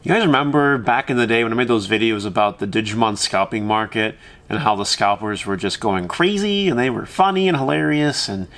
You guys remember back in the day when I made those videos about the Digimon scalping market and how the scalpers were just going crazy and they were funny and hilarious and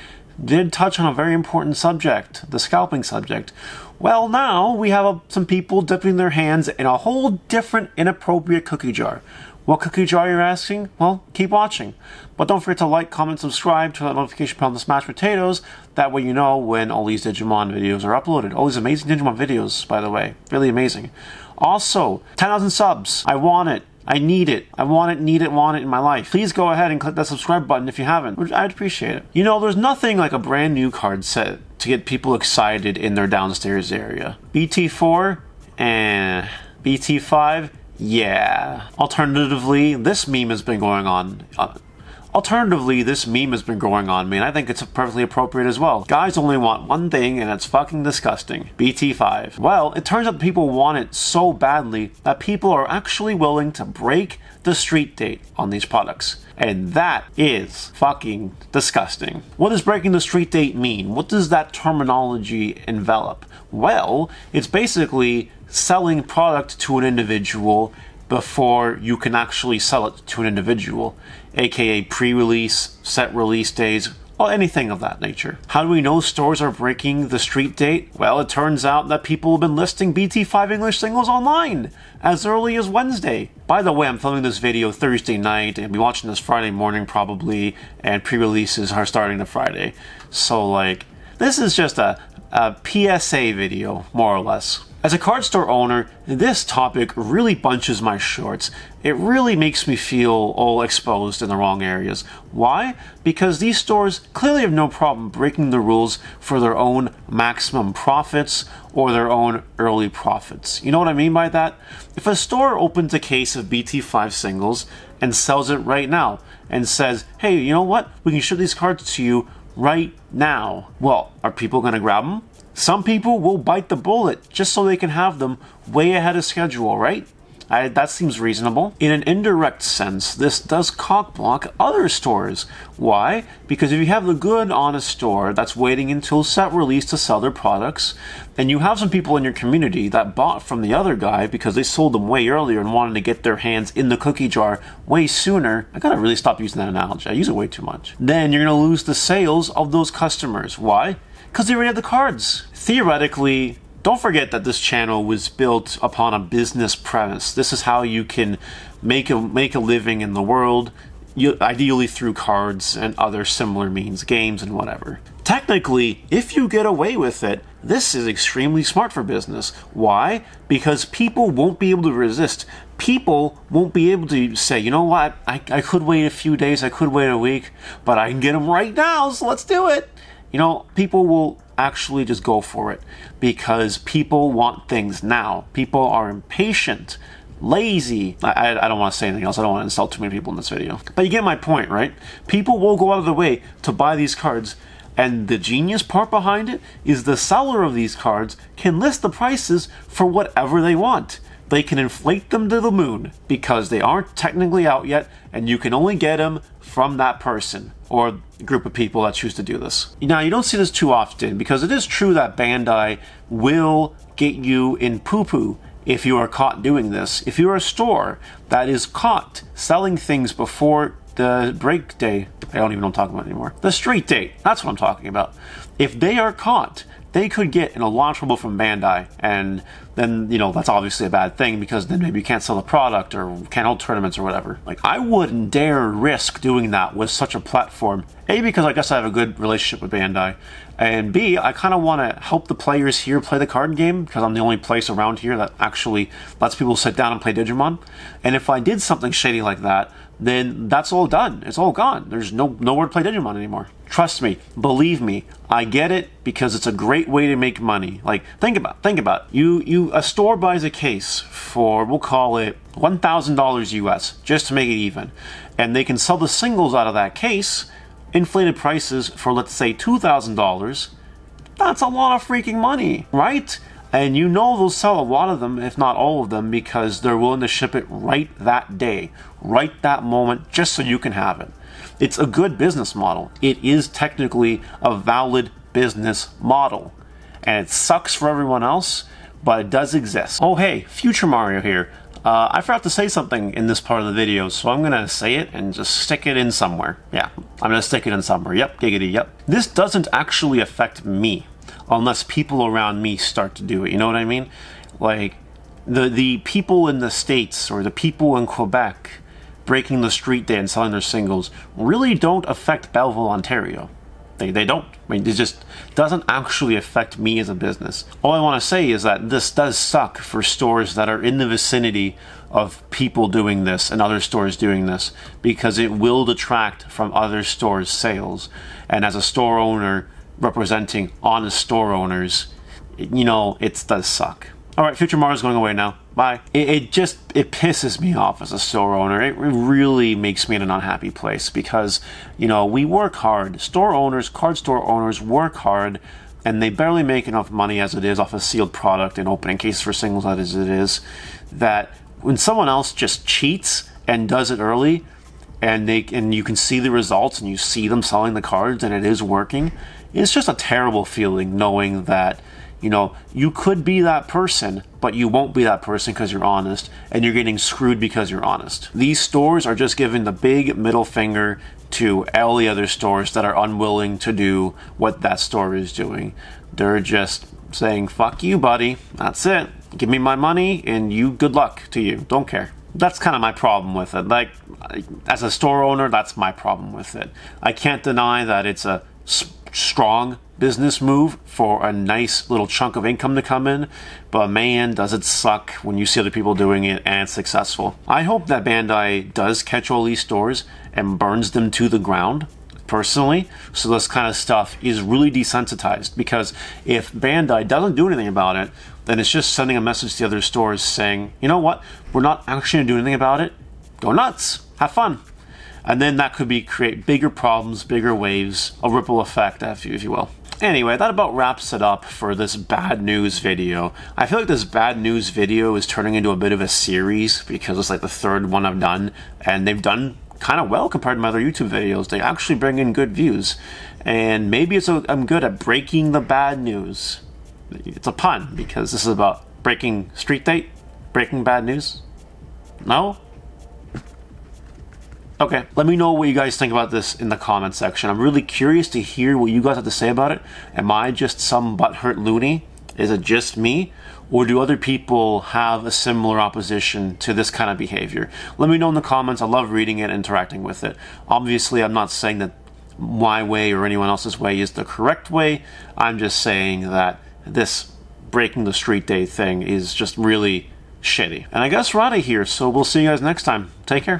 did touch on a very important subject, the scalping subject. Well, now we have some people dipping their hands in a whole different inappropriate cookie jar. What cookie jar, you're asking? Well, keep watching. But don't forget to like, comment, subscribe, turn that notification bell on the smashed potatoes. That way you know when all these Digimon videos are uploaded. All these amazing Digimon videos, by the way. Really amazing. Also, 10,000 subs. I want it. I need it. I want it, need it, want it in my life. Please go ahead and click that subscribe button if you haven't. I'd appreciate it. You know, there's nothing like a brand new card set to get people excited in their downstairs area. BT4? BT5? Yeah. Alternatively, this meme has been going on. Man. I think it's perfectly appropriate as well. Guys only want one thing, and it's fucking disgusting. BT5. Well, it turns out people want it so badly that people are actually willing to break the street date on these products. And that is fucking disgusting. What does breaking the street date mean? What does that terminology envelop? Well, it's basically selling product to an individual before you can actually sell it to an individual, aka pre-release, set release days, or anything of that nature. How do we know stores are breaking the street date? Well, it turns out that people have been listing BT5 English singles online as early as Wednesday. By the way, I'm filming this video Thursday night and I'll be watching this Friday morning probably, and pre-releases are starting to Friday. So like, this is just a PSA video, more or less. As a card store owner, this topic really bunches my shorts. It really makes me feel all exposed in the wrong areas. Why? Because these stores clearly have no problem breaking the rules for their own maximum profits or their own early profits. You know what I mean by that? If a store opens a case of BT5 singles and sells it right now and says, hey, you know what? We can ship these cards to you right now. Well, are people going to grab them? Some people will bite the bullet just so they can have them way ahead of schedule, right? That seems reasonable. In an indirect sense, this does cockblock other stores. Why? Because if you have the good, honest store that's waiting until set release to sell their products, and you have some people in your community that bought from the other guy because they sold them way earlier and wanted to get their hands in the cookie jar way sooner. I gotta really stop using that analogy. I use it way too much. Then you're gonna lose the sales of those customers. Why? Because they already have the cards. Theoretically, don't forget that this channel was built upon a business premise. This is how you can make a living in the world, ideally through cards and other similar means, games and whatever. Technically, if you get away with it, this is extremely smart for business. Why? Because people won't be able to resist. People won't be able to say, you know what, I could wait a few days, I could wait a week, but I can get them right now, so let's do it. You know, people will actually just go for it because people want things now. People are impatient, lazy. I don't want to say anything else. I don't want to insult too many people in this video. But you get my point, right? People will go out of the way to buy these cards. And the genius part behind it is the seller of these cards can list the prices for whatever they want. They can inflate them to the moon because they aren't technically out yet, and you can only get them from that person or group of people that choose to do this. Now, you don't see this too often because it is true that Bandai will get you in poo-poo if you are caught doing this. If you're a store that is caught selling things before the break day, I don't even know what I'm talking about anymore. The street date, that's what I'm talking about. If they are caught, they could get in a lot of trouble from Bandai, and then, you know, that's obviously a bad thing because then maybe you can't sell the product or can't hold tournaments or whatever. Like, I wouldn't dare risk doing that with such a platform. A, because I guess I have a good relationship with Bandai, and B, I kind of want to help the players here play the card game because I'm the only place around here that actually lets people sit down and play Digimon. And if I did something shady like that, then that's all done. It's all gone. There's nowhere to play Digimon anymore. Trust me, believe me, I get it because it's a great way to make money. Like, think about it. A store buys a case for, we'll call it $1,000 US, just to make it even. And they can sell the singles out of that case, inflated prices for, let's say, $2,000. That's a lot of freaking money, right? And you know they'll sell a lot of them, if not all of them, because they're willing to ship it right that day, right that moment, just so you can have it. It's a good business model. It is technically a valid business model. And it sucks for everyone else, but it does exist. Oh hey, Future Mario here. I forgot to say something in this part of the video, so I'm gonna say it and just stick it in somewhere. Yeah, I'm gonna stick it in somewhere. Yep, giggity, yep. This doesn't actually affect me unless people around me start to do it. You know what I mean? Like, the people in the States or the people in Quebec breaking the street day and selling their singles really don't affect Belleville, Ontario. They don't. I mean, it just doesn't actually affect me as a business. All I want to say is that this does suck for stores that are in the vicinity of people doing this and other stores doing this, because it will detract from other stores' sales. And as a store owner representing honest store owners, you know, it does suck. Alright, Future Mario's going away now. Bye. It pisses me off as a store owner. It really makes me in an unhappy place because, you know, we work hard. Store owners, card store owners work hard, and they barely make enough money as it is off a sealed product and opening cases for singles as it is, that when someone else just cheats and does it early, and you can see the results and you see them selling the cards and it is working, it's just a terrible feeling knowing that, you know, you could be that person, but you won't be that person because you're honest, and you're getting screwed because you're honest. These stores are just giving the big middle finger to all the other stores that are unwilling to do what that store is doing. They're just saying, fuck you, buddy. That's it. Give me my money, and you, good luck to you. Don't care. That's kind of my problem with it. Like, as a store owner, that's my problem with it. I can't deny that it's a strong business move for a nice little chunk of income to come in, but man, does it suck when you see other people doing it and it's successful. I hope that Bandai does catch all these stores and burns them to the ground, personally, so this kind of stuff is really desensitized, because if Bandai doesn't do anything about it, then it's just sending a message to the other stores saying, you know what, we're not actually going to do anything about it, go nuts, have fun. And then that could create bigger problems, bigger waves, a ripple effect, if you will. Anyway, that about wraps it up for this bad news video. I feel like this bad news video is turning into a bit of a series because it's like the third one I've done, and they've done kind of well compared to my other YouTube videos. They actually bring in good views, and maybe I'm good at breaking the bad news. It's a pun because this is about breaking street date, breaking bad news. No? Okay, let me know what you guys think about this in the comment section. I'm really curious to hear what you guys have to say about it. Am I just some butthurt loony? Is it just me? Or do other people have a similar opposition to this kind of behavior? Let me know in the comments. I love reading it and interacting with it. Obviously, I'm not saying that my way or anyone else's way is the correct way. I'm just saying that this breaking the street day thing is just really shitty. And I guess we're out of here, so we'll see you guys next time. Take care.